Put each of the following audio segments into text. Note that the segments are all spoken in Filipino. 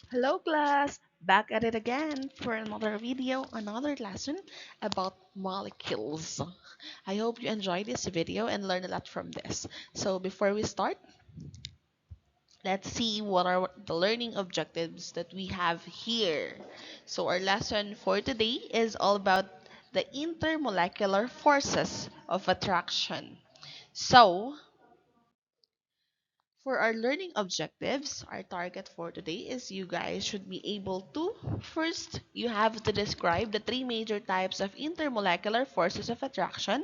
Hello class! Back at it again for another video, another lesson about molecules. I hope you enjoyed this video and learned a lot from this. So before we start, let's see what are the learning objectives that we have here. So our lesson for today is all about the intermolecular forces of attraction. So for our learning objectives, our target for today is you guys should be able to, first, you have to describe the three major types of intermolecular forces of attraction,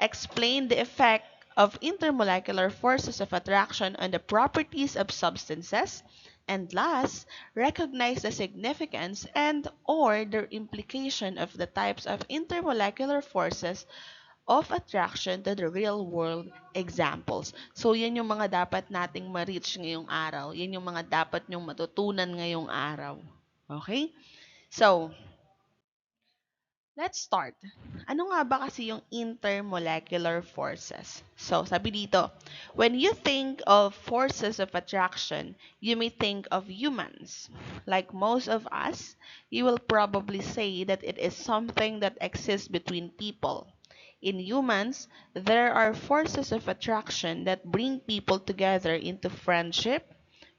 explain the effect of intermolecular forces of attraction on the properties of substances, and last, recognize the significance and or the implication of the types of intermolecular forces of attraction to the real world examples. So, yan yung mga dapat nating ma-reach ngayong araw. Yan yung mga dapat nyong matutunan ngayong araw. Okay? So, let's start. Ano nga ba kasi yung intermolecular forces? So, sabi dito, when you think of forces of attraction, you may think of humans. Like most of us, you will probably say that it is something that exists between people. In humans, there are forces of attraction that bring people together into friendship,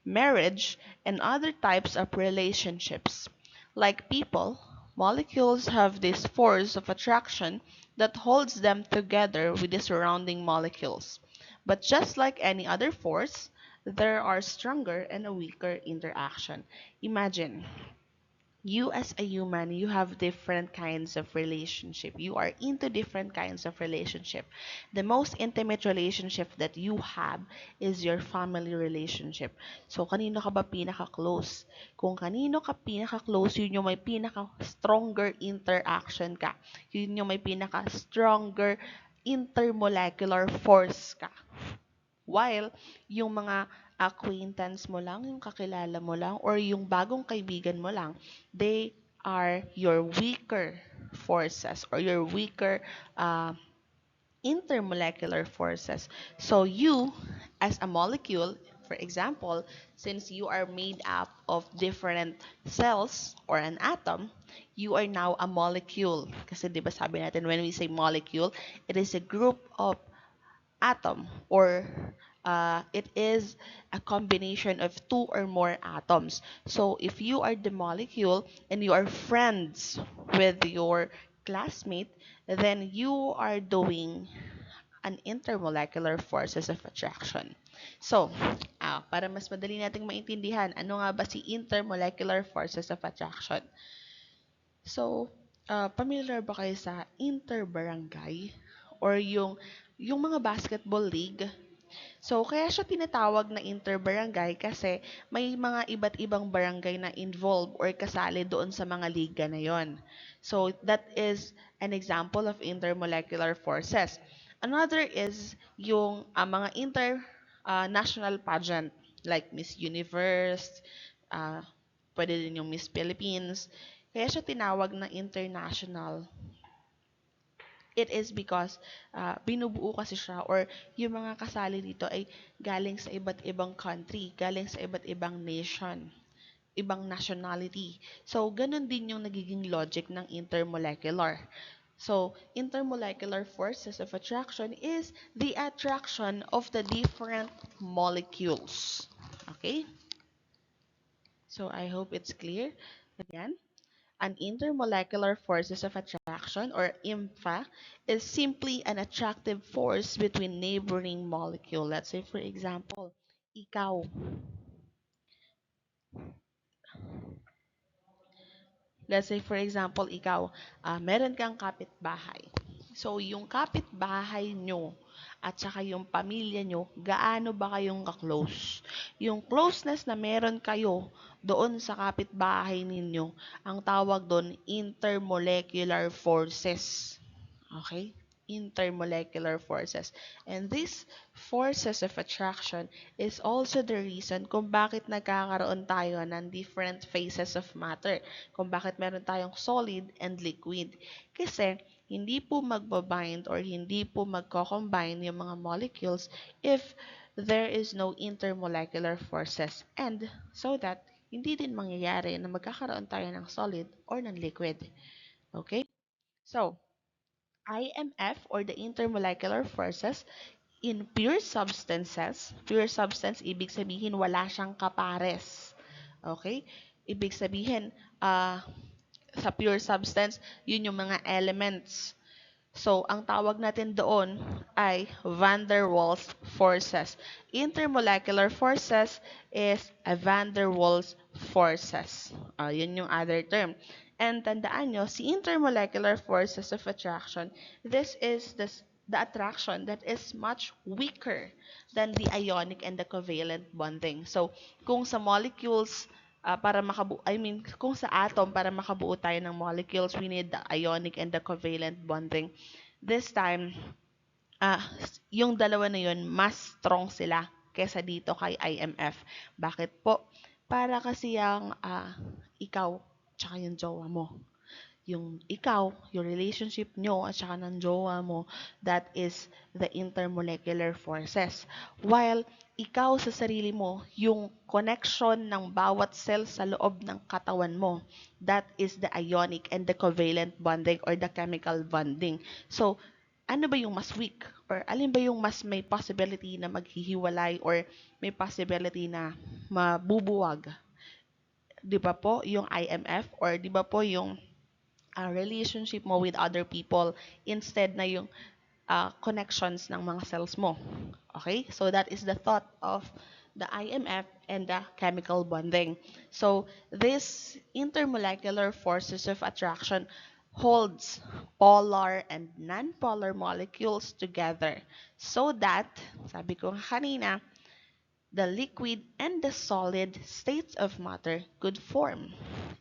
marriage, and other types of relationships. Like people, molecules have this force of attraction that holds them together with the surrounding molecules. But just like any other force, there are stronger and a weaker interaction. Imagine, you as a human, you have different kinds of relationship. You are into different kinds of relationship. The most intimate relationship that you have is your family relationship. So, kanino ka ba pinaka-close? Kung kanino ka pinaka-close, yun yung may pinaka-stronger interaction ka. Yun yung may pinaka-stronger intermolecular force ka. While yung mga acquaintance mo lang, yung kakilala mo lang, or yung bagong kaibigan mo lang, they are your weaker forces or your weaker uh, intermolecular forces. So you, as a molecule, for example, since you are made up of different cells or an atom, you are now a molecule. Kasi di ba sabi natin when we say molecule, it is a group of atom or it is a combination of two or more atoms. So if you are the molecule and you are friends with your classmate, then you are doing an intermolecular forces of attraction. So, para mas madali nating maintindihan, ano nga ba si intermolecular forces of attraction? So, familiar ba kayo sa interbarangay or yung mga basketball league? So, kaya siya tinatawag na interbarangay kasi may mga iba't ibang barangay na involved or kasali doon sa mga liga na yon. So, that is an example of intermolecular forces. Another is yung mga national pageant like Miss Universe, uh, pwede din yung Miss Philippines. Kaya siya tinawag na international. It is because binubuo kasi siya or yung mga kasali dito ay galing sa iba't ibang country, galing sa iba't ibang nation, ibang nationality. So, ganun din yung nagiging logic ng intermolecular. So, intermolecular forces of attraction is the attraction of the different molecules. Okay? So, I hope it's clear. Again, an intermolecular forces of attraction, or IMFA, is simply an attractive force between neighboring molecule. Let's say, for example, ikaw. Let's say, for example, ikaw, meron kang kapitbahay. So, yung kapitbahay nyo at saka yung pamilya nyo, gaano ba kayong ka-close? Yung closeness na meron kayo doon sa kapitbahay ninyo, ang tawag doon, intermolecular forces. Okay? Intermolecular forces. And these forces of attraction is also the reason kung bakit nagkakaroon tayo ng different phases of matter. Kung bakit meron tayong solid and liquid. Kasi hindi po magbabind or hindi po magko-combine yung mga molecules if there is no intermolecular forces. And so that hindi din mangyayari na magkakaroon tayo ng solid or ng liquid. Okay? So, IMF or the intermolecular forces in pure substance ibig sabihin wala siyang kapares. Okay? Ibig sabihin, sa pure substance, yun yung mga elements. So, ang tawag natin doon ay van der Waals forces. Intermolecular forces is a van der Waals forces. Yun yung other term. And tandaan nyo, si intermolecular forces of attraction, this is the attraction that is much weaker than the ionic and the covalent bonding. So, kung sa molecules, kung sa atom, para makabuo tayo ng molecules, we need the ionic and the covalent bonding. This time, ah, yung dalawa na yun, mas strong sila kesa dito kay IMF. Bakit po? Para kasi yung ikaw, tsaka yung jowa mo, yung ikaw, yung relationship nyo at saka ng jowa mo, that is the intermolecular forces. While ikaw sa sarili mo, yung connection ng bawat cell sa loob ng katawan mo, that is the ionic and the covalent bonding or the chemical bonding. So, ano ba yung mas weak? Or alin ba yung mas may possibility na maghihiwalay or may possibility na mabubuwag? Di ba po yung IMF or di ba po yung relationship mo with other people instead na yung connections ng mga cells mo. Okay? So that is the thought of the IMF and the chemical bonding. So this intermolecular forces of attraction holds polar and non-polar molecules together so that, sabi ko kanina, the liquid and the solid states of matter could form.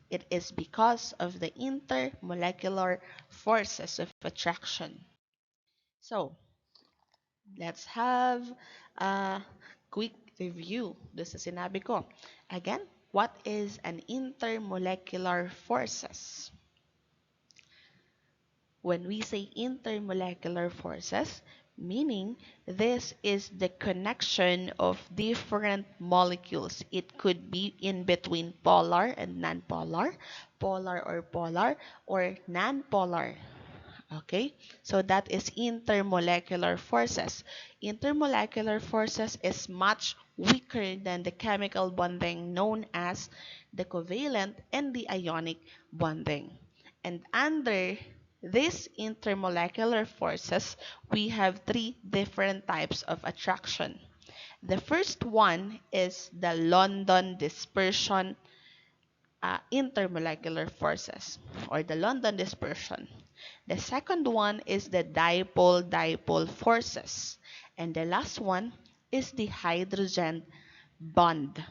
It is because of the intermolecular forces of attraction. So, let's have a quick review. This is sinabi ko. Again, what is an intermolecular forces? When we say intermolecular forces, meaning this is the connection of different molecules. It could be in between polar and non-polar, polar or non-polar. Okay, so that is intermolecular forces. Intermolecular forces is much weaker than the chemical bonding known as the covalent and the ionic bonding. And under these intermolecular forces, we have three different types of attraction. The first one is the London dispersion intermolecular forces or the London dispersion. The second one is the dipole-dipole forces. And the last one is the hydrogen bond.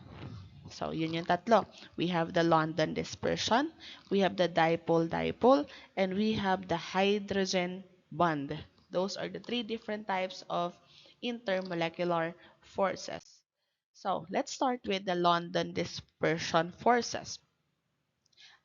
So, yun yung tatlo. We have the London dispersion, we have the dipole-dipole, and we have the hydrogen bond. Those are the three different types of intermolecular forces. So, let's start with the London dispersion forces.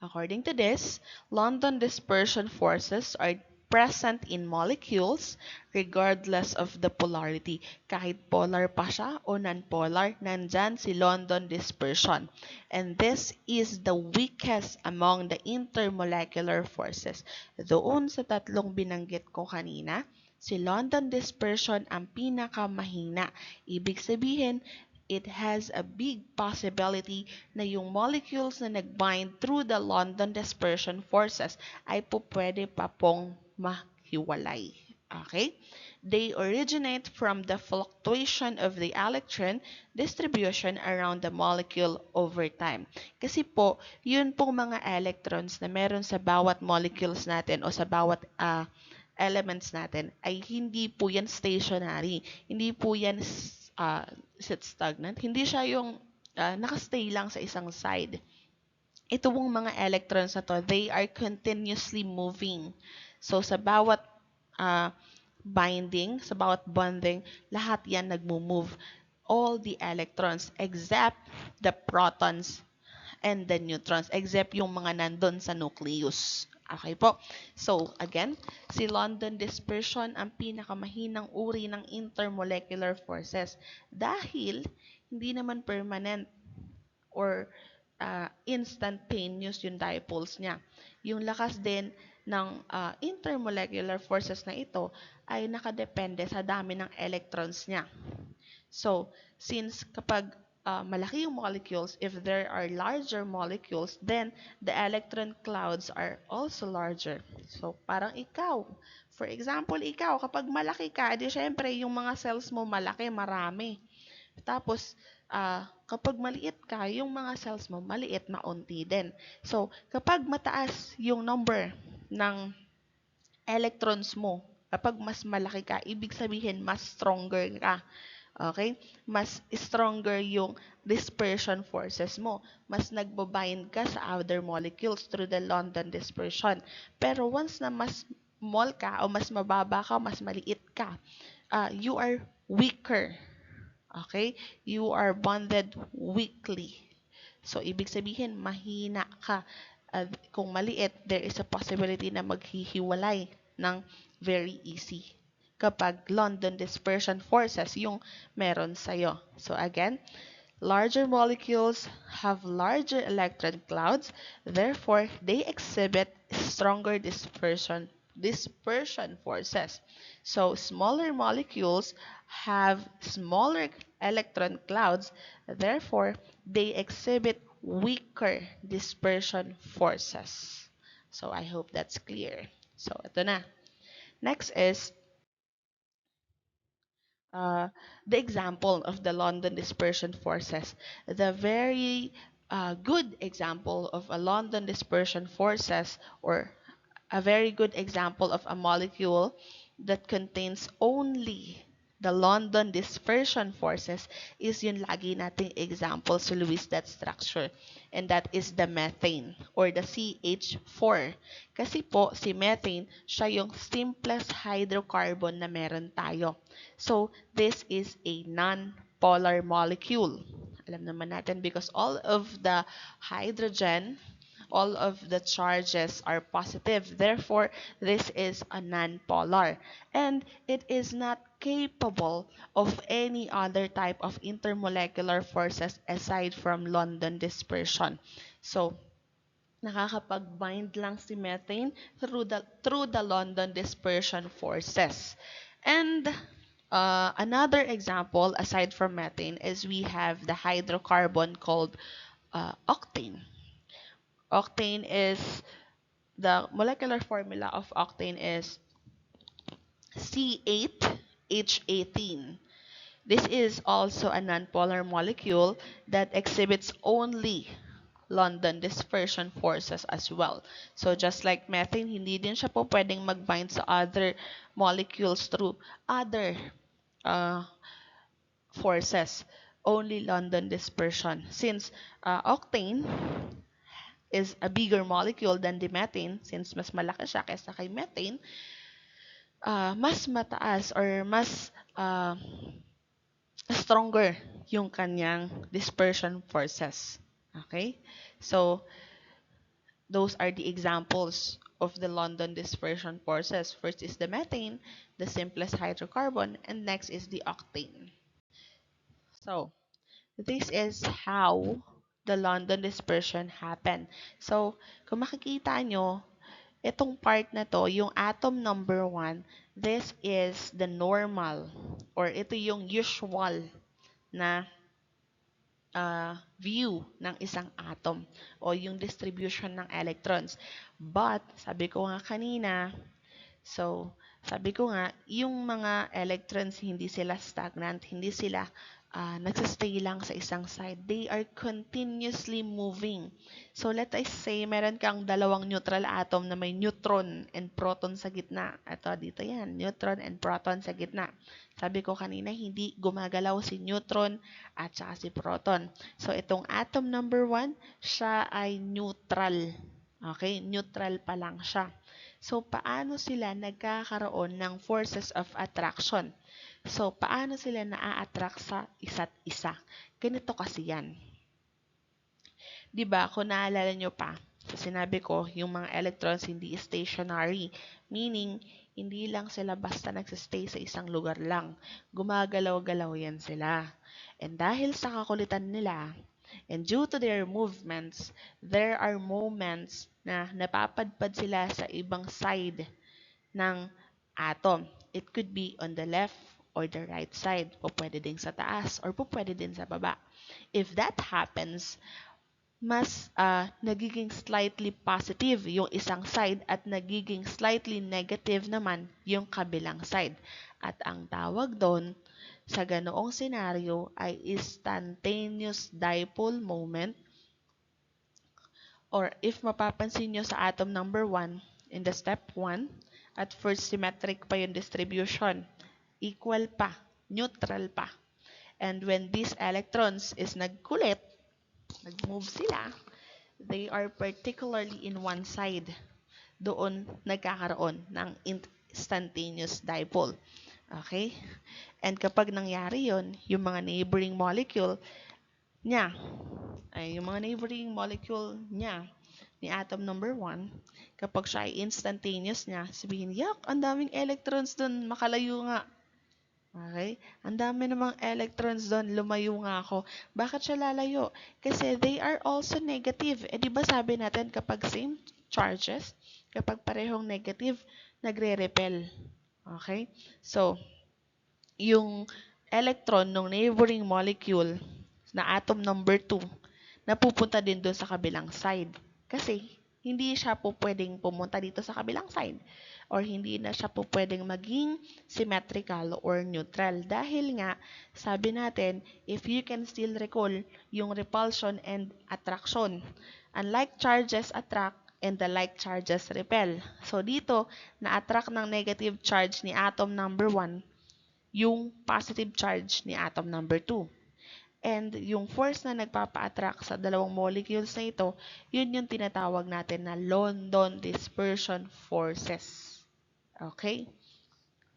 According to this, London dispersion forces are present in molecules regardless of the polarity. Kahit polar pa siya o non-polar, nandyan si London dispersion. And this is the weakest among the intermolecular forces. Doon sa tatlong binanggit ko kanina, si London dispersion ang pinakamahina. Ibig sabihin, it has a big possibility na yung molecules na nag-bind through the London dispersion forces ay pwede pa pong mahiwalay. Okay? They originate from the fluctuation of the electron distribution around the molecule over time. Kasi po, yun pong mga electrons na meron sa bawat molecules natin o sa bawat elements natin ay hindi po yan stationary. Hindi po yan sit stagnant. Hindi siya yung nakastay lang sa isang side. Ito pong mga electrons na to, they are continuously moving. So, sa bawat binding, sa bawat bonding, lahat yan nagmo-move. All the electrons except the protons and the neutrons, except yung mga nandun sa nucleus. Okay po? So, again, si London dispersion ang pinakamahinang uri ng intermolecular forces dahil hindi naman permanent or instantaneous yung dipoles niya. Yung lakas din ng intermolecular forces na ito ay nakadepende sa dami ng electrons niya. So, since kapag malaki yung molecules, if there are larger molecules, then the electron clouds are also larger. So, parang ikaw, for example, ikaw, kapag malaki ka, di syempre yung mga cells mo malaki, marami. Tapos, kapag maliit ka, yung mga cells mo maliit, maunti din. So, kapag mataas yung number ng electrons mo, kapag mas malaki ka, ibig sabihin mas stronger ka. Okay? Mas stronger yung dispersion forces mo. Mas nagbabind ka sa other molecules through the London dispersion. Pero once na mas small ka o mas mababa ka, mas maliit ka, you are weaker. Okay? You are bonded weakly. So, ibig sabihin, mahina ka. Kung maliit, there is a possibility na maghihiwalay ng very easy kapag London dispersion forces yung meron sa'yo. So, again, larger molecules have larger electron clouds, therefore, they exhibit stronger dispersion forces. So, smaller molecules have smaller electron clouds, therefore, they exhibit weaker dispersion forces. So, I hope that's clear. So, ito na. Next is the example of the London dispersion forces. The very good example of a London dispersion forces, or a very good example of a molecule that contains only the London dispersion forces is yung lagi nating example sa Lewis dot structure, and that is the methane or the CH4. Kasi po si methane, siya yung simplest hydrocarbon na meron tayo. So this is a non-polar molecule. Alam naman natin because all of the hydrogen, all of the charges are positive. Therefore, this is a non-polar. And it is not capable of any other type of intermolecular forces aside from London dispersion. So, nakakapag-bind lang si methane through the London dispersion forces. And another example aside from methane is we have the hydrocarbon called octane. Octane is, the molecular formula of octane is C8H18. This is also a nonpolar molecule that exhibits only London dispersion forces as well. So just like methane, hindi din siya po pwedeng mag-bind sa other molecules through other uh, forces. Only London dispersion. Since octane is a bigger molecule than the methane, since mas malaki siya kaysa kay methane, mas mataas or mas stronger yung kanyang dispersion forces. Okay? So, those are the examples of the London dispersion forces. First is the methane, the simplest hydrocarbon, and next is the octane. So, this is how the London dispersion happened. So, kung makikita nyo, itong part na to, yung atom number 1, this is the normal or ito yung usual na view ng isang atom o yung distribution ng electrons. But, sabi ko nga kanina, sabi ko nga, yung mga electrons, hindi sila stagnant, hindi sila nagsistay lang sa isang side. They are continuously moving. So, let us say, meron kang dalawang neutral atom na may neutron and proton sa gitna. Ito, dito yan, neutron and proton sa gitna. Sabi ko kanina, hindi gumagalaw si neutron at saka si proton. So, itong atom number 1, siya ay neutral. Okay? Neutral pa lang siya. So, paano sila nagkakaroon ng forces of attraction? So, paano sila naa-attract sa isa't isa? Ganito kasi yan. Diba, kung naalala nyo pa, sinabi ko, yung mga electrons hindi stationary. Meaning, hindi lang sila basta nagsistay sa isang lugar lang. Gumagalaw-galaw yan sila. And dahil sa kakulitan nila, And due to their movements, there are moments na napapadpad sila sa ibang side ng atom. It could be on the left or the right side. Po pwede din sa taas or po pwede din sa baba. If that happens, mas nagiging slightly positive yung isang side at nagiging slightly negative naman yung kabilang side. At ang tawag doon sa ganoong senaryo ay instantaneous dipole moment, or if mapapansin nyo sa atom number 1 in the step 1, at first symmetric pa yung distribution. Equal pa, neutral pa. And when these electrons is nagkulit, nag-move sila, they are particularly in one side. Doon nagkakaroon ng instantaneous dipole. Okay? And kapag nangyari yon, yung mga neighboring molecule niya, yung mga neighboring molecule niya, ni atom number 1, kapag siya ay instantaneous niya, sabihin, yak, ang daming electrons doon, makalayo nga. Okay? Ang dami namang electrons doon, lumayo nga ako. Bakit siya lalayo? Kasi they are also negative. Eh, di ba sabi natin kapag same charges, kapag parehong negative, nagre-repel. Okay? So, yung electron ng neighboring molecule na atom number 2, napupunta din doon sa kabilang side. Kasi, hindi siya po pwedeng pumunta dito sa kabilang side. Or hindi na siya po pwedeng maging symmetrical or neutral. Dahil nga, sabi natin, if you can still recall yung repulsion and attraction, unlike charges attract and the like charges repel. So, dito, na-attract ng negative charge ni atom number 1 yung positive charge ni atom number 2. And yung force na nagpapa-attract sa dalawang molecules na ito, yun yung tinatawag natin na London dispersion forces. Okay?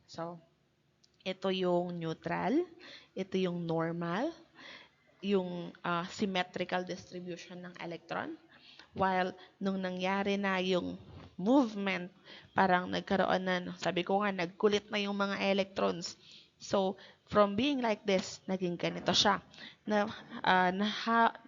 So, ito yung neutral, ito yung normal, yung symmetrical distribution ng electron. While nung nangyari na yung movement, parang nagkaroon na, sabi ko nga, nagkulit na yung mga electrons. So, from being like this, naging ganito siya.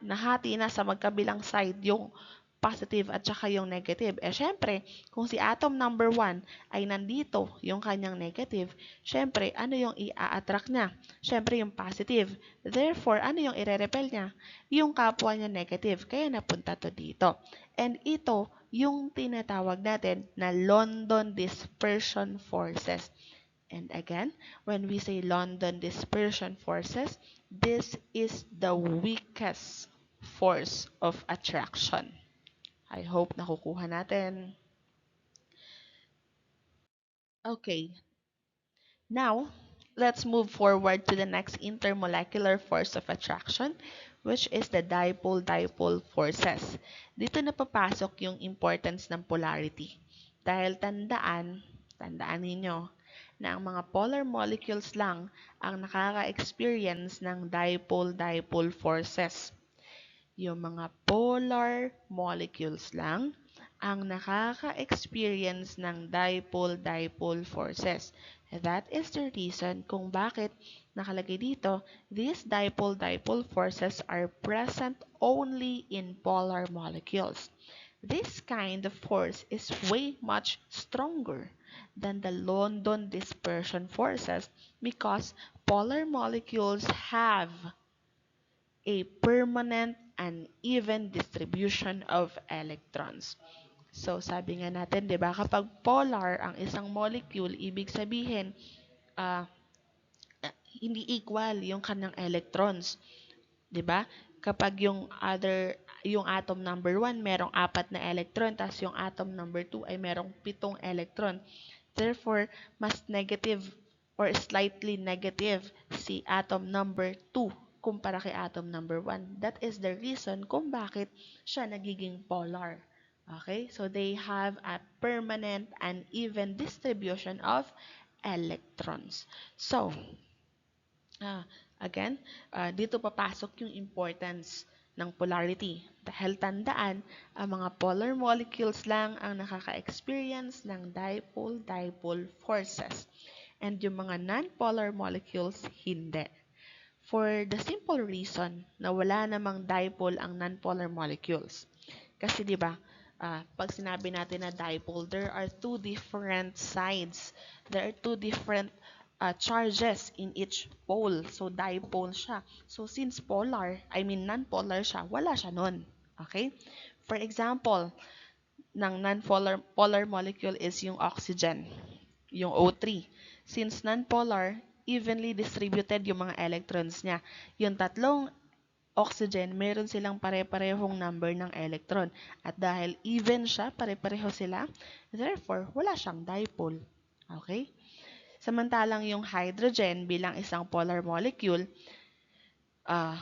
Nahati na sa magkabilang side yung positive at saka yung negative. Eh, syempre, kung si atom number 1 ay nandito yung kanyang negative, syempre, ano yung i-attract niya? Syempre, yung positive. Therefore, ano yung i-repel niya? Yung kapwa niya negative. Kaya napunta to dito. And ito, yung tinatawag natin na London dispersion forces. And again, when we say London dispersion forces, this is the weakest force of attraction. I hope nakukuha natin. Okay. Now, let's move forward to the next intermolecular force of attraction, which is the dipole-dipole forces. Dito na papasok yung importance ng polarity. Dahil tandaan ninyo, na ang mga polar molecules lang ang nakaka-experience ng dipole-dipole forces. Yung mga polar molecules lang ang nakaka-experience ng dipole-dipole forces. That is the reason kung bakit nakalagay dito, these dipole-dipole forces are present only in polar molecules. This kind of force is way much stronger than the London dispersion forces because polar molecules have a permanent and even distribution of electrons. So, sabi nga natin, di ba, kapag polar ang isang molecule, ibig sabihin, uh, hindi equal yung kanyang electrons. Di ba? Kapag yung atom number 1, merong 4 na electron, tapos yung atom number 2 ay merong 7 electron. Therefore, mas negative or slightly negative si atom number 2 kumpara kay atom number 1. That is the reason kung bakit siya nagiging polar. Okay? So, they have a permanent and even distribution of electrons. So, again, dito papasok yung importance ng polarity. Dahil tandaan, ang mga polar molecules lang ang nakaka-experience ng dipole-dipole forces. And yung mga non-polar molecules, hindi. For the simple reason na wala namang dipole ang nonpolar molecules. Kasi 'di ba, pag sinabi natin na dipole, there are two different sides. There are two different charges in each pole. So dipole siya. So since non-polar siya, wala siya nun. Okay? For example, ng non-polar polar molecule is yung oxygen, yung O3. Since non-polar, evenly distributed yung mga electrons niya. Yung tatlong oxygen, meron silang pare-parehong number ng electron. At dahil even siya, pare-pareho sila, therefore, wala siyang dipole. Okay? Samantalang yung hydrogen bilang isang polar molecule, uh,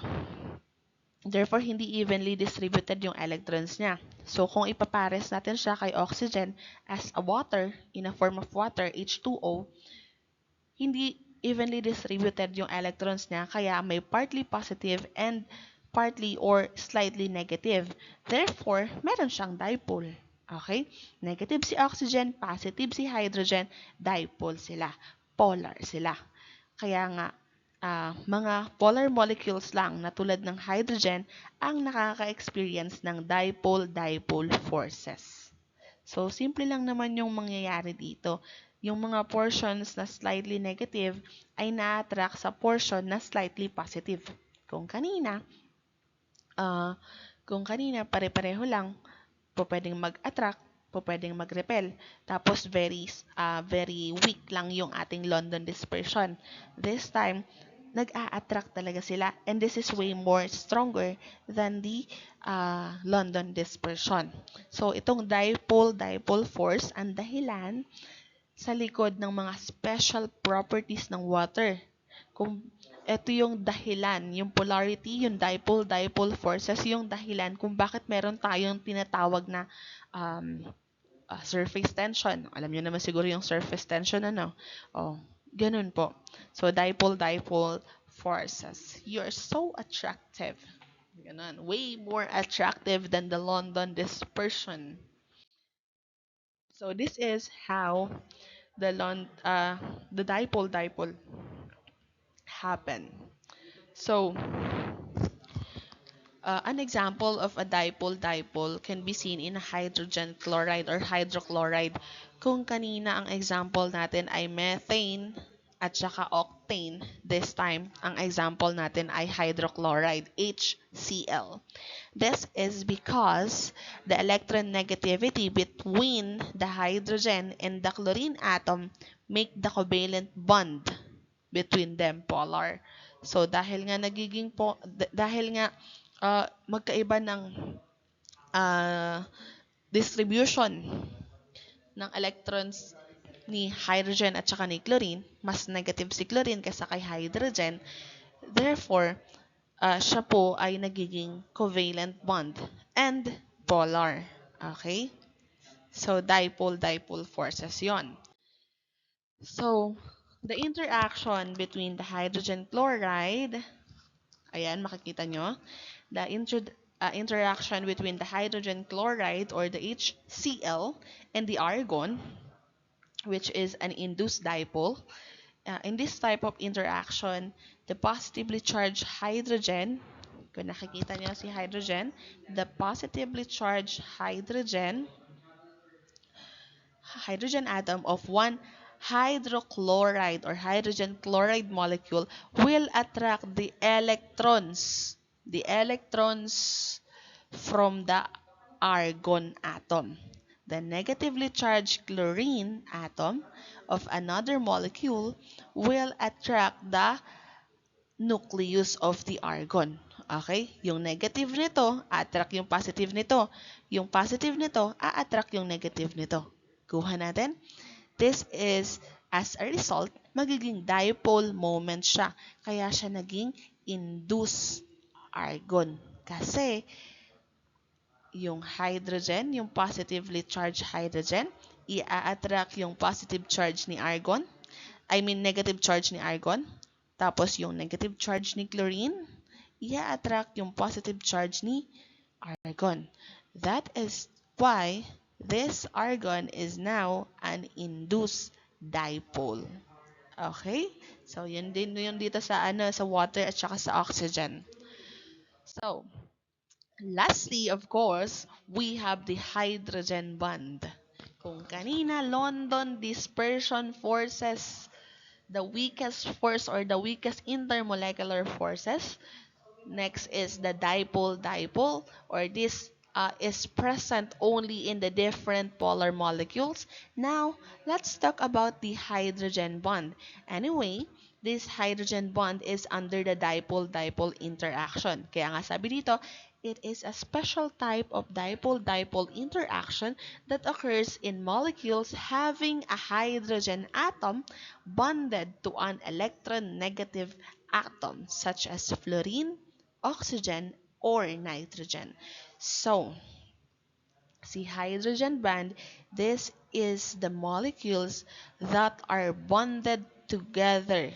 therefore, hindi evenly distributed yung electrons niya. So, kung ipapares natin siya kay oxygen as a water, in a form of water, H2O, hindi evenly distributed yung electrons niya, kaya may partly positive and partly or slightly negative. Therefore, meron siyang dipole. Okay? Negative si oxygen, positive si hydrogen, dipole sila. Polar sila. Kaya nga, mga polar molecules lang na tulad ng hydrogen ang nakaka-experience ng dipole-dipole forces. So, simple lang naman yung mangyayari dito. Yung mga portions na slightly negative ay na-attract sa portion na slightly positive. Kung kanina, uh, kung kanina pare-pareho lang, pwedeng mag-attract, pwedeng mag-repel. Tapos very weak lang yung ating London dispersion. This time, nag-a-attract talaga sila, and this is way more stronger than the London dispersion. So, itong dipole-dipole force ang dahilan sa likod ng mga special properties ng water. Kung ito yung dahilan, yung polarity, yung dipole-dipole forces, yung dahilan kung bakit meron tayong tinatawag na surface tension. Alam niyo naman siguro yung surface tension, ano? Oh, ganun po. So, dipole-dipole forces. You're so attractive. Ganun. Way more attractive than the London dispersion. So, this is how the dipole-dipole happen. So, an example of a dipole-dipole can be seen in hydrogen chloride or hydrochloride. Kung kanina ang example natin ay methane at saka octane, this time, ang example natin ay hydrochloride, HCl. This is because the electron negativity between the hydrogen and the chlorine atom make the covalent bond between them polar. So dahil nga magkaiba ng distribution ng electrons ni hydrogen at saka ni chlorine, mas negative si chlorine kaysa kay hydrogen. Therefore, siya po ay nagiging covalent bond and polar. Okay? So, dipole-dipole forces yon. So, the interaction between the hydrogen chloride, ayan, makikita nyo, the interaction between the hydrogen chloride or the HCl and the argon, which is an induced dipole. In this type of interaction, the positively charged hydrogen, kung nakikita nyo si hydrogen, the positively charged hydrogen atom of one hydrochloride or hydrogen chloride molecule will attract the electrons from the argon atom. The negatively charged chlorine atom of another molecule will attract the nucleus of the argon. Okay? Yung negative nito, attract yung positive nito. Yung positive nito, a-attract yung negative nito. Kuha natin. This is, as a result, magiging dipole moment siya. Kaya siya naging induced argon. Kasi, yung hydrogen, yung positively charged hydrogen, i-attract yung positive charge ni argon. Negative charge ni argon. Tapos yung negative charge ni chlorine, i-attract yung positive charge ni argon. That is why this argon is now an induced dipole. Okay? So, yun din yun dito sa ano, sa water at saka sa oxygen. So, lastly, of course, we have the hydrogen bond. Kung kanina, London dispersion forces, the weakest force or the weakest intermolecular forces. Next is the dipole-dipole, or this is present only in the different polar molecules. Now, let's talk about the hydrogen bond. Anyway, this hydrogen bond is under the dipole-dipole interaction. Kaya nga sabi dito, it is a special type of dipole-dipole interaction that occurs in molecules having a hydrogen atom bonded to an electronegative atom, such as fluorine, oxygen, or nitrogen. So, see hydrogen bond, this is the molecules that are bonded together,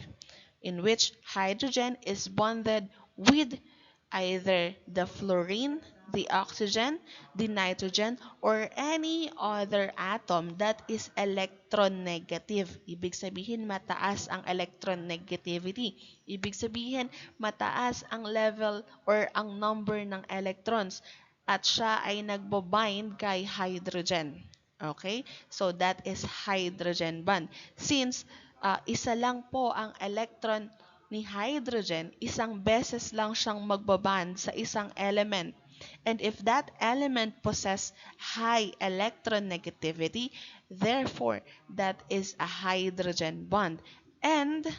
in which hydrogen is bonded with either the fluorine, the oxygen, the nitrogen, or any other atom that is electronegative. Ibig sabihin, mataas ang electronegativity. Ibig sabihin, mataas ang level or ang number ng electrons at siya ay nagbo-bind kay hydrogen. Okay? So, that is hydrogen bond. Since isa lang po ang electron ni hydrogen, isang beses lang siyang magbaband sa isang element. And if that element possess high electronegativity, therefore, that is a hydrogen bond. And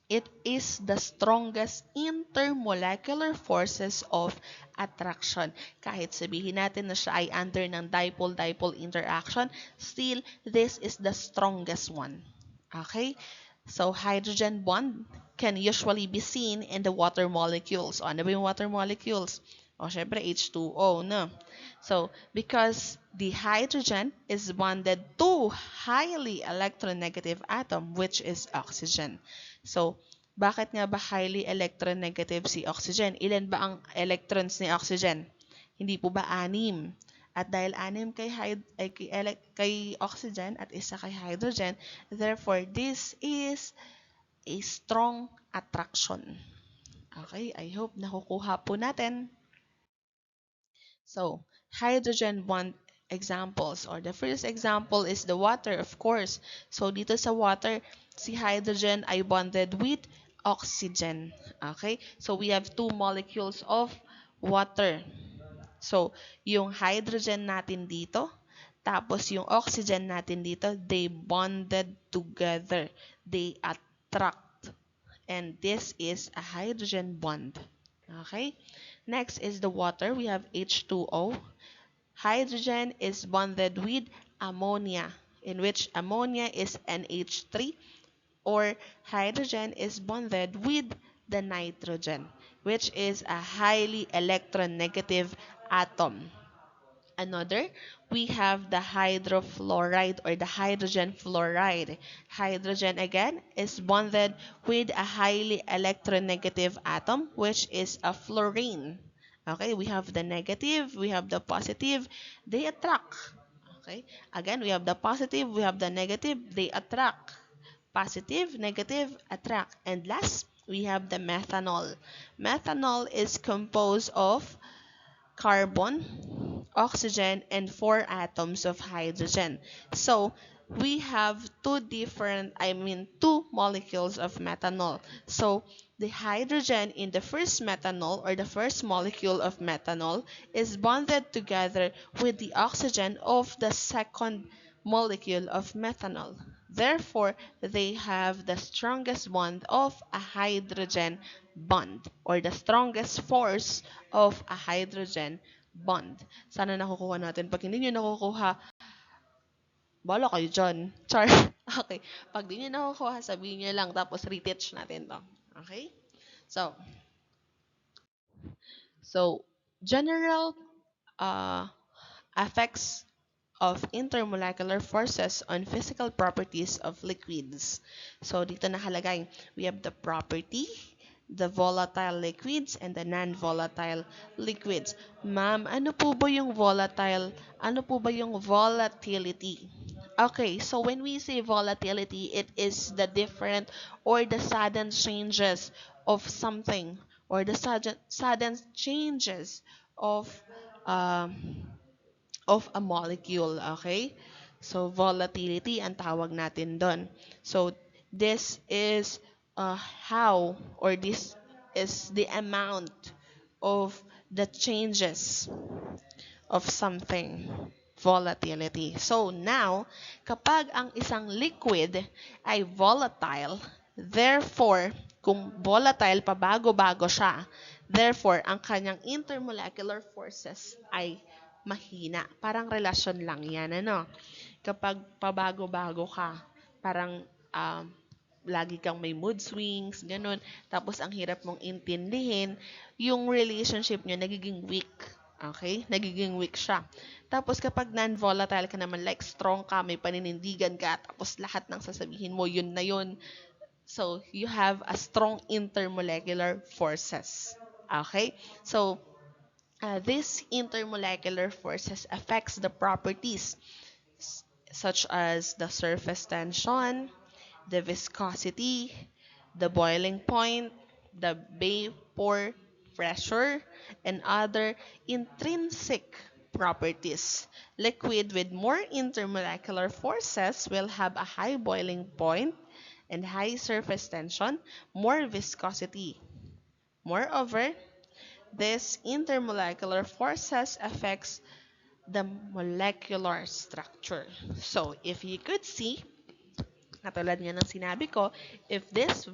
it is the strongest intermolecular forces of attraction. Kahit sabihin natin na siya ay under ng dipole-dipole interaction, still, this is the strongest one. Okay? So, hydrogen bond can usually be seen in the water molecules. O, ano ba yung water molecules? O, syempre, H2O, no? So, because the hydrogen is bonded to highly electronegative atom, which is oxygen. So, bakit nga ba highly electronegative si oxygen? Ilan ba ang electrons ni oxygen? Hindi po ba anim? At dahil anim kay oxygen at isa kay hydrogen, therefore, this is a strong attraction. Okay, I hope nakukuha po natin. So, hydrogen bond examples, or the first example is the water, of course. So, dito sa water, si hydrogen ay bonded with oxygen. Okay? So, we have two molecules of water. So, yung hydrogen natin dito, tapos yung oxygen natin dito, they bonded together. They attract. And this is a hydrogen bond. Okay? Next is the water. We have H2O. Hydrogen is bonded with ammonia, in which ammonia is NH3, or hydrogen is bonded with the nitrogen, which is a highly electronegative atom. Another, we have the hydrofluoride or the hydrogen fluoride. Hydrogen again is bonded with a highly electronegative atom, which is a fluorine. Okay, we have the negative, we have the positive, they attract. Okay, again, we have the positive, we have the negative, they attract. Positive, negative, attract. And last, we have the methanol. Methanol is composed of carbon, oxygen, and four atoms of hydrogen. So, we have two molecules of methanol. So, the hydrogen in the first methanol or the first molecule of methanol is bonded together with the oxygen of the second molecule of methanol. Therefore, they have the strongest bond of a hydrogen bond, or the strongest force of a hydrogen bond. Sana nakukuha natin. Pag hindi nyo nakukuha, bala kayo dyan. Char. Okay. Pag di nyo nakukuha, sabihin nyo lang, tapos reteach natin to. Okay? So, general uh, effects of intermolecular forces on physical properties of liquids. So, dito nakalagay, we have the property, the volatile liquids, and the non-volatile liquids. Ma'am, ano po ba yung volatile? Ano po ba yung volatility? Okay, so when we say volatility, it is the different or the sudden changes of something, or the sudden changes of um, a molecule, okay? So volatility ang tawag natin doon. So this is how, or this is the amount of the changes of something, volatility. So now, kapag ang isang liquid ay volatile, therefore, kung volatile, pabago-bago siya, therefore, ang kanyang intermolecular forces ay mahina. Parang relasyon lang yan, ano? Kapag pabago-bago ka, parang lagi kang may mood swings, ganun. Tapos ang hirap mong intindihin, yung relationship nyo nagiging weak. Okay? Nagiging weak siya. Tapos kapag non-volatile ka naman, like strong ka, may paninindigan ka, tapos lahat ng sasabihin mo, yun na yun. So, you have a strong intermolecular forces. Okay? So, these intermolecular forces affects the properties such as the surface tension, the viscosity, the boiling point, the vapor pressure, and other intrinsic properties. Liquid with more intermolecular forces will have a high boiling point and high surface tension, more viscosity. Moreover, this intermolecular forces affects the molecular structure. So, if you could see, katulad nga ng sinabi ko, if this is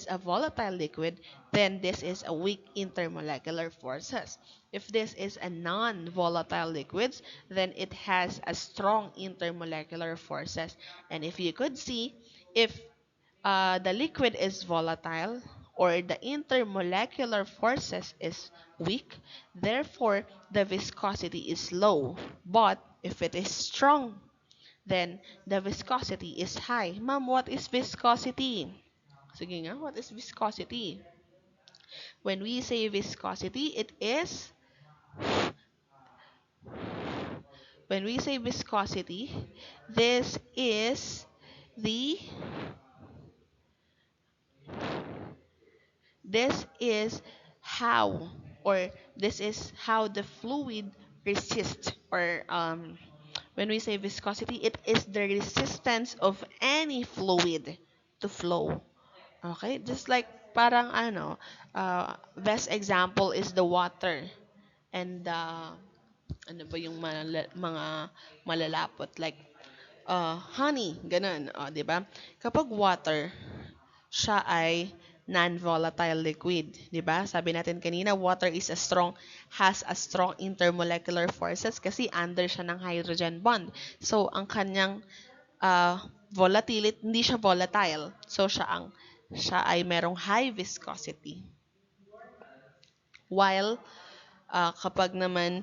a volatile liquid, then this is a weak intermolecular forces. If this is a non-volatile liquid, then it has a strong intermolecular forces. And if you could see, if the liquid is volatile or the intermolecular forces is weak, therefore the viscosity is low. But if it is strong, then the viscosity is high. Ma'am, what is viscosity? Sige nga, what is viscosity? When we say viscosity, when we say viscosity, this is the this is how or this is how the fluid resists, or when we say viscosity, it is the resistance of any fluid to flow. Okay, just like parang best example is the water and ano ba yung mga malalapot, like honey, ganun, 'di ba? Kapag water, siya ay non-volatile liquid, 'di ba? Sabi natin kanina, water has a strong intermolecular forces kasi under siya ng hydrogen bond. So, ang kanyang volatility, hindi siya volatile. So, siya ay merong high viscosity. While kapag naman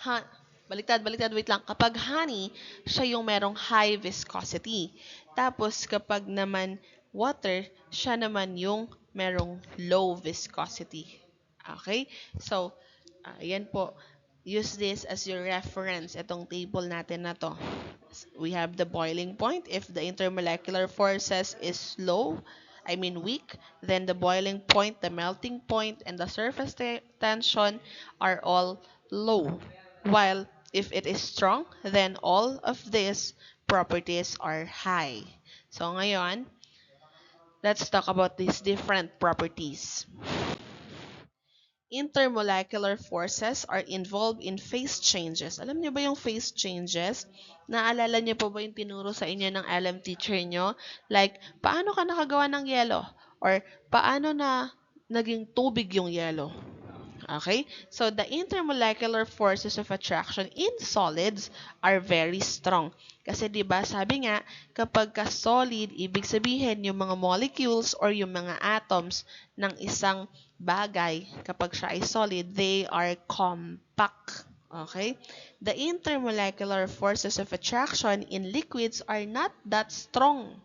ha, baliktad, wait lang. Kapag honey, siya yung merong high viscosity. Tapos, kapag naman water, siya naman yung merong low viscosity. Okay? So, yan po. Use this as your reference, itong table natin na to. We have the boiling point. If the intermolecular forces is weak, then the boiling point, the melting point, and the surface tension are all low. While if it is strong, then all of these properties are high. So ngayon, let's talk about these different properties. Intermolecular forces are involved in phase changes. Alam niyo ba yung phase changes? Naalala niyo po ba yung tinuro sa inyo ng LM teacher niyo? Like, paano ka nakagawa ng yelo? Or paano na naging tubig yung yelo? Okay? So, the intermolecular forces of attraction in solids are very strong. Kasi 'di ba sabi nga, kapag ka solid, ibig sabihin yung mga molecules or yung mga atoms ng isang bagay, kapag siya ay solid, they are compact. Okay? The intermolecular forces of attraction in liquids are not that strong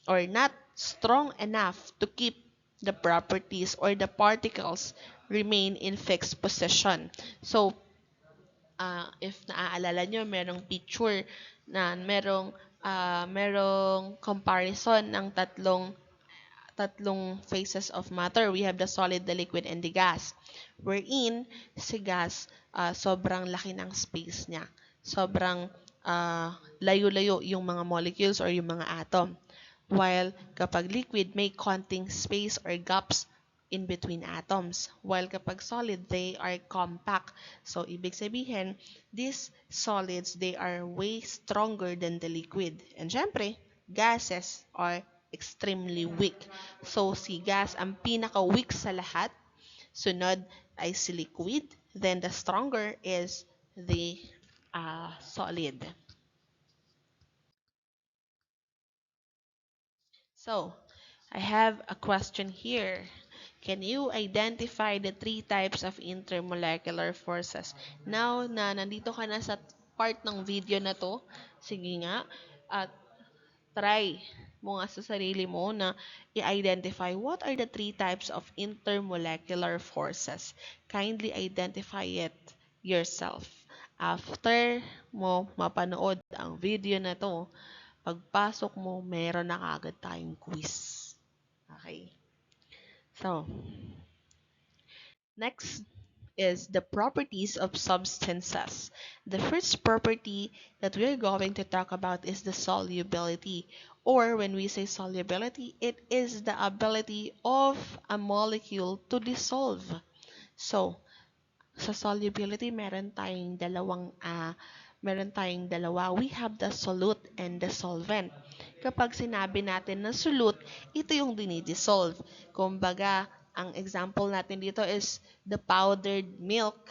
or not strong enough to keep the properties or the particles remain in fixed position. So, if naaalala nyo, merong picture na merong comparison ng tatlong phases of matter. We have the solid, the liquid, and the gas. Wherein, si gas, sobrang laki ng space niya. Sobrang layo-layo yung mga molecules or yung mga atom. While kapag liquid, may konting space or gaps in between atoms. While kapag solid, they are compact. So, ibig sabihin, these solids, they are way stronger than the liquid. And syempre, gases are extremely weak. So, si gas ang pinaka-weak sa lahat. Sunod ay si liquid. Then, the stronger is the solid. So, I have a question here. Can you identify the three types of intermolecular forces? Now na nandito ka na sa part ng video na to, sige nga, at try mo nga sa sarili mo na i-identify what are the three types of intermolecular forces. Kindly identify it yourself. After mo mapanood ang video na to, pagpasok mo, meron na kagad tayong quiz. Okay? So, next is the properties of substances. The first property that we're going to talk about is the solubility. Or when we say solubility, it is the ability of a molecule to dissolve. So, sa solubility, meron tayong dalawa. We have the solute and the solvent. Kapag sinabi natin na solute, ito yung dinidissolve. Kumbaga, ang example natin dito is the powdered milk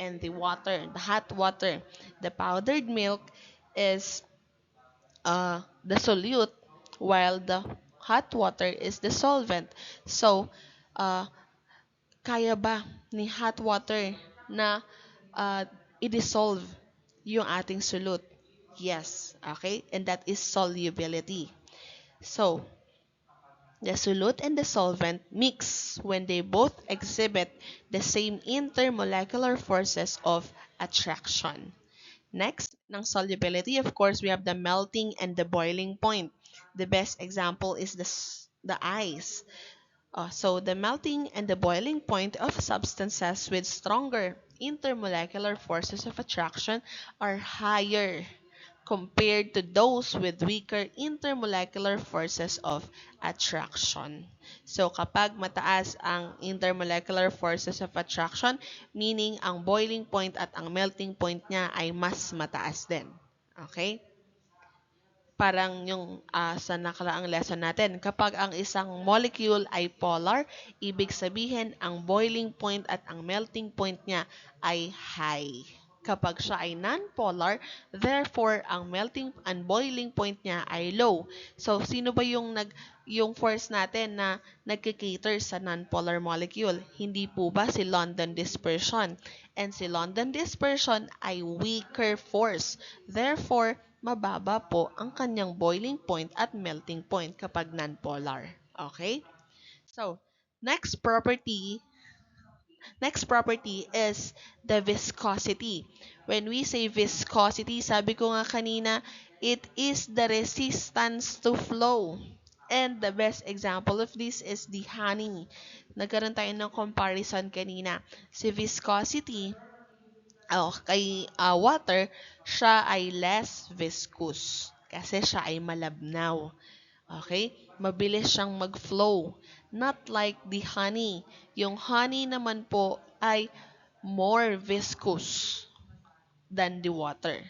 and the water, the hot water. The powdered milk is the solute, while the hot water is the solvent. So, uh, kaya ba ni hot water na i-dissolve yung ating solute? Yes. Okay? And that is solubility. So, the solute and the solvent mix when they both exhibit the same intermolecular forces of attraction. Next, ng solubility, of course, we have the melting and the boiling point. The best example is the ice. So the melting and the boiling point of substances with stronger intermolecular forces of attraction are higher compared to those with weaker intermolecular forces of attraction. So kapag mataas ang intermolecular forces of attraction, meaning ang boiling point at ang melting point niya ay mas mataas din. Okay? Parang yung sa nakaraang lesson natin, kapag ang isang molecule ay polar, ibig sabihin ang boiling point at ang melting point niya ay high. Kapag siya ay non-polar, therefore ang melting and boiling point niya ay low. So sino ba yung force natin na nagkikater sa non-polar molecule? Hindi po ba si London dispersion? And si London dispersion ay weaker force. Therefore, mababa po ang kanyang boiling point at melting point kapag non-polar. Okay? So, next property is the viscosity. When we say viscosity, sabi ko nga kanina, it is the resistance to flow. And the best example of this is the honey. Nagkaroon tayo ng comparison kanina. Si viscosity, kay water, siya ay less viscous kasi siya ay malabnaw. Okay? Mabilis siyang mag-flow. Not like the honey. Yung honey naman po ay more viscous than the water.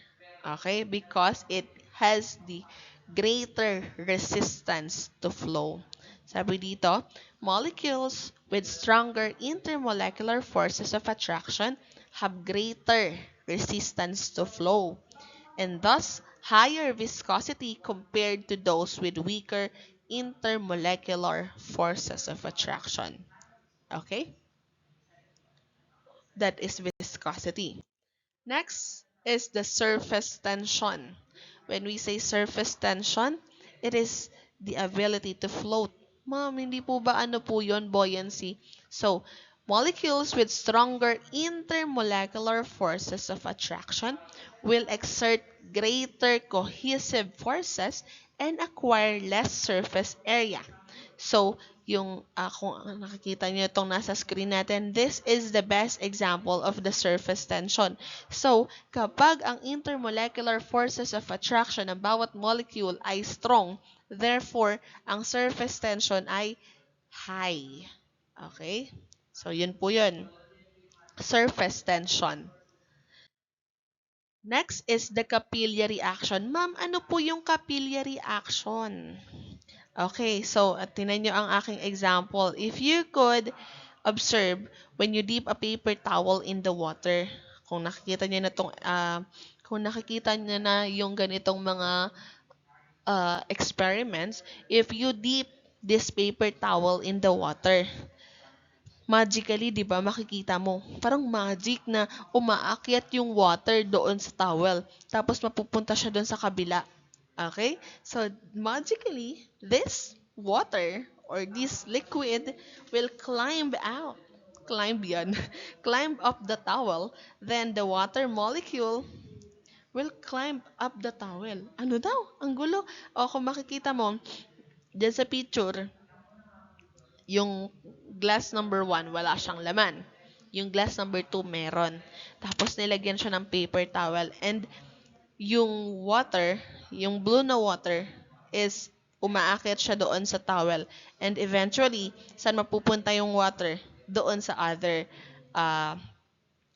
Okay? Because it has the greater resistance to flow. Sabi dito, molecules with stronger intermolecular forces of attraction have greater resistance to flow and thus higher viscosity compared to those with weaker intermolecular forces of attraction. Okay? That is viscosity. Next is the surface tension. When we say surface tension, it is the ability to float. Ma'am, hindi po ba ano po yun, buoyancy? So, molecules with stronger intermolecular forces of attraction will exert greater cohesive forces and acquire less surface area. So, yung kung nakikita niyo itong nasa screen natin, this is the best example of the surface tension. So, kapag ang intermolecular forces of attraction ng bawat molecule ay strong, therefore, ang surface tension ay high. Okay? So, yun po yun. Surface tension. Next is the capillary action. Ma'am, ano po yung capillary action? Okay, so tinan nyo ang aking example. If you could observe when you dip a paper towel in the water, kung nakikita nyo na kung nakikita nyo na yung ganitong mga experiments, if you dip this paper towel in the water, magically, di ba, makikita mo, parang magic na umaakyat yung water doon sa towel. Tapos mapupunta siya doon sa kabila. Okay? So, magically, this water or this liquid will climb out. Climb yan. Climb up the towel. Then, the water molecule will climb up the towel. Ano daw? Ang gulo. O, kung makikita mo, dyan sa picture, yung glass number 1, wala siyang laman. Yung glass number 2, meron. Tapos, nilagyan siya ng paper towel. And, yung water, yung blue na water, is umaakit siya doon sa towel. And eventually, saan mapupunta yung water? Doon sa other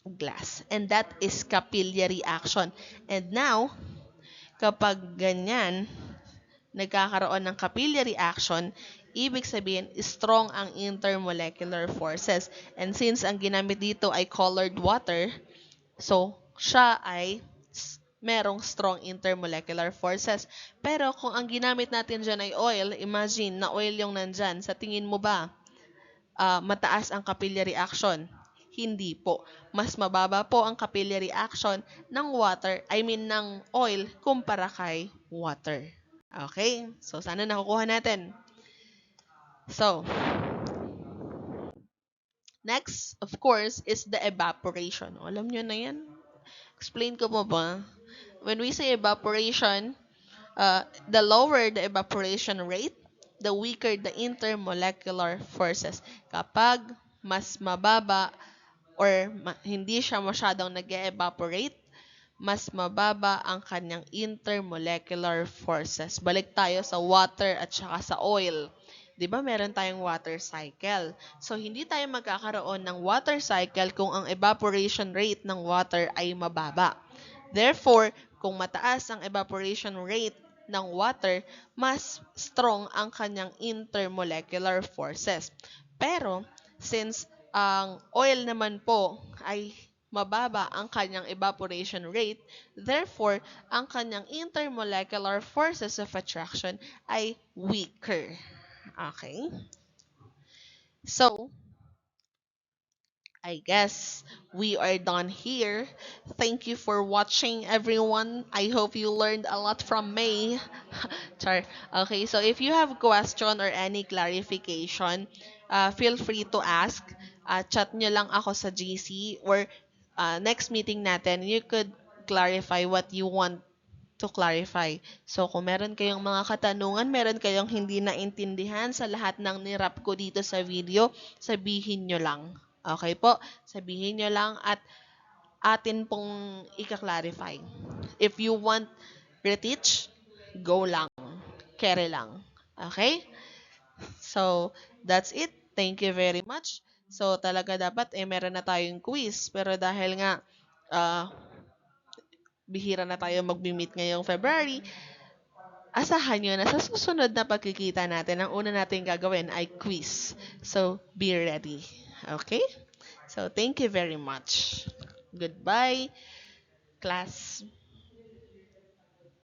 glass. And that is capillary action. And now, kapag ganyan, nagkakaroon ng capillary action, ibig sabihin, strong ang intermolecular forces. And since ang ginamit dito ay colored water, so, siya ay merong strong intermolecular forces. Pero kung ang ginamit natin dyan ay oil, imagine na oil yung nandyan. Sa tingin mo ba, mataas ang capillary action? Hindi po. Mas mababa po ang capillary action ng water, ng oil, kumpara kay water. Okay? So, sana nakukuha natin. So, next, of course, is the evaporation. Alam nyo na yan? Explain ko mo ba? When we say evaporation, the lower the evaporation rate, the weaker the intermolecular forces. Kapag mas mababa or hindi siya masyadong nag-evaporate, mas mababa ang kanyang intermolecular forces. Balik tayo sa water at saka sa oil. 'Di ba meron tayong water cycle? So, hindi tayo magkakaroon ng water cycle kung ang evaporation rate ng water ay mababa. Therefore, kung mataas ang evaporation rate ng water, mas strong ang kanyang intermolecular forces. Pero, since ang oil naman po ay mababa ang kanyang evaporation rate, therefore, ang kanyang intermolecular forces of attraction ay weaker. Okay? So, I guess we are done here. Thank you for watching, everyone. I hope you learned a lot from me. Char. Okay, so if you have question or any clarification, feel free to ask. Chat nyo lang ako sa GC or next meeting natin, you could clarify what you want to clarify. So, kung meron kayong mga katanungan, meron kayong hindi naintindihan sa lahat ng nirap ko dito sa video, sabihin nyo lang. Okay po? Sabihin nyo lang at atin pong ika-clarify. If you want reteach, go lang. Kere lang. Okay? So, that's it. Thank you very much. So, talaga dapat meron na tayong quiz. Pero dahil nga bihira na tayo mag-meet ngayong February, asahan nyo na sa susunod na pagkikita natin, ang una natin gagawin ay quiz. So, be ready. Okay? So, thank you very much. Goodbye, class.